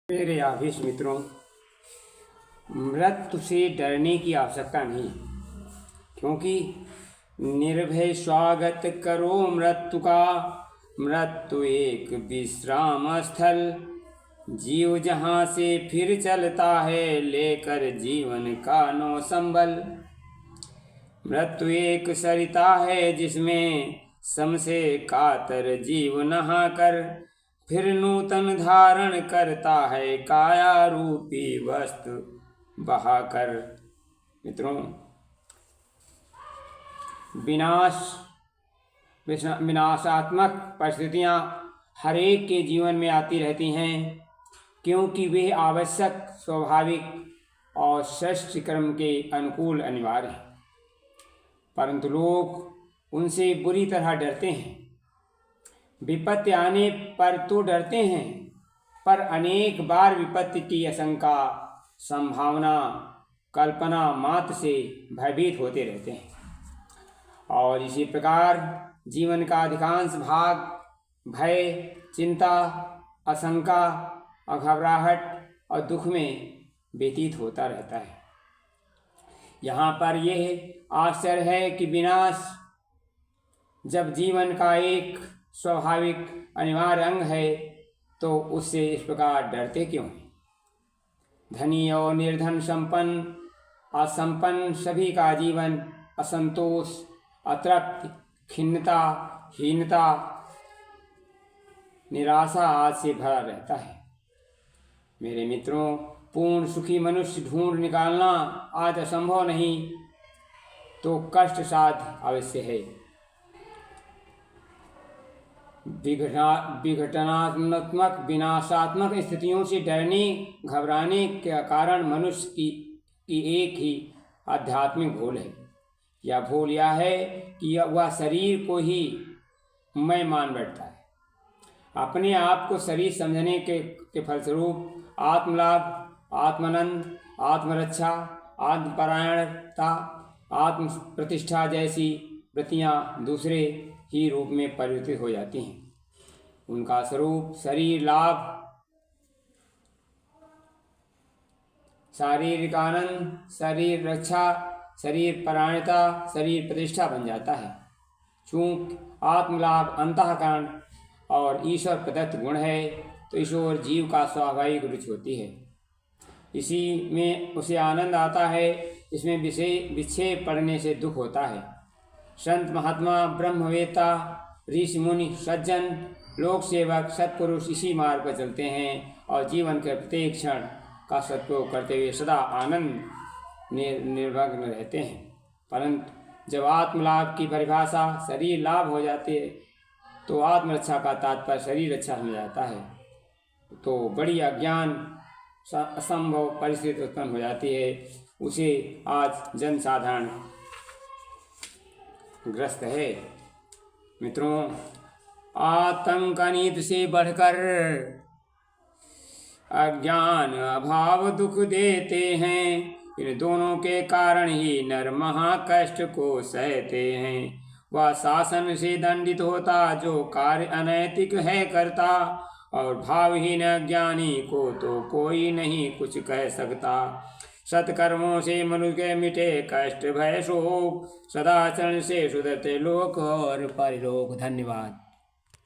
मेरे आभिष मित्रों, मृत्यु से डरने की आवश्यकता नहीं, क्योंकि निर्भय स्वागत करो मृत्यु का। मृत्यु एक विश्राम स्थल, जीव जहाँ से फिर चलता है लेकर जीवन का नौ संबल। मृत्यु एक सरिता है जिसमें समसे कातर जीव नहा कर फिर नूतन धारण करता है काया रूपी वस्त्र बहाकर। मित्रों, विनाशात्मक परिस्थितियां हर एक के जीवन में आती रहती हैं, क्योंकि वे आवश्यक, स्वाभाविक और सृष्टि क्रम के अनुकूल अनिवार्य हैं। परंतु लोग उनसे बुरी तरह डरते हैं। विपत्ति आने पर तो डरते हैं, पर अनेक बार विपत्ति की आशंका, संभावना, कल्पना मात्र से भयभीत होते रहते हैं। और इसी प्रकार जीवन का अधिकांश भाग भय, चिंता, आशंका और घबराहट और दुख में व्यतीत होता रहता है। यहाँ पर यह आश्चर्य है कि विनाश जब जीवन का एक स्वाभाविक अनिवार्य अंग है, तो उससे इस प्रकार डरते क्यों हैं? धनी और निर्धन, संपन्न असंपन्न, सभी का जीवन असंतोष, अतृप्ति, खिन्नता, हीनता, निराशा आदि से भरा रहता है। मेरे मित्रों, पूर्ण सुखी मनुष्य ढूंढ निकालना आज असंभव नहीं तो कष्ट साध्य अवश्य है। विघटनात्मक, विनाशात्मक स्थितियों से डरने, घबराने का कारण मनुष्य की एक ही आध्यात्मिक भूल है। यह भूल यह है कि वह शरीर को ही मैं मान बैठता है। अपने आप को शरीर समझने के फलस्वरूप आत्मलाभ, आत्मानंद, आत्मरक्षा, आत्मपरायणता, आत्म प्रतिष्ठा जैसी वृत्तियाँ दूसरे ही रूप में परिवर्तित हो जाती हैं। उनका स्वरूप शरीर लाभ, शारीरिक आनंद, शरीर रक्षा, शरीर परायणता, शरीर प्रतिष्ठा बन जाता है। चूंकि आत्मलाभ अंतःकरण और ईश्वर प्रदत्त गुण है, तो ईश्वर जीव का स्वाभाविक रुचि होती है। इसी में उसे आनंद आता है, इसमें विक्षेप पड़ने से दुख होता है। संत महात्मा, ब्रह्मवेत्ता, ऋषि मुनि, सज्जन, लोक सेवक, सत्पुरुष इसी मार्ग पर चलते हैं और जीवन के प्रत्येक क्षण का सदुपयोग करते हुए सदा आनंद निर्भग्न रहते हैं। परंतु जब आत्मलाभ की परिभाषा शरीर लाभ हो जाती है, तो आत्मरक्षा का तात्पर्य शरीर रक्षा हो जाता है, तो बड़ी अज्ञान असंभव परिस्थिति उत्पन्न हो जाती है। उसे आज जनसाधारण ग्रस्त है। मित्रों, आतंक नीति से बढ़कर अज्ञान अभाव दुख देते हैं। इन दोनों के कारण ही नर महा कष्ट को सहते हैं। वह शासन से दंडित होता जो कार्य अनैतिक है करता, और भावहीन अज्ञानी को तो कोई नहीं कुछ कह सकता। सत्कर्मों से मनुष्य के मिटे कष्ट भय शोक, सदाचरण से सुधरते लोक और परलोक। धन्यवाद।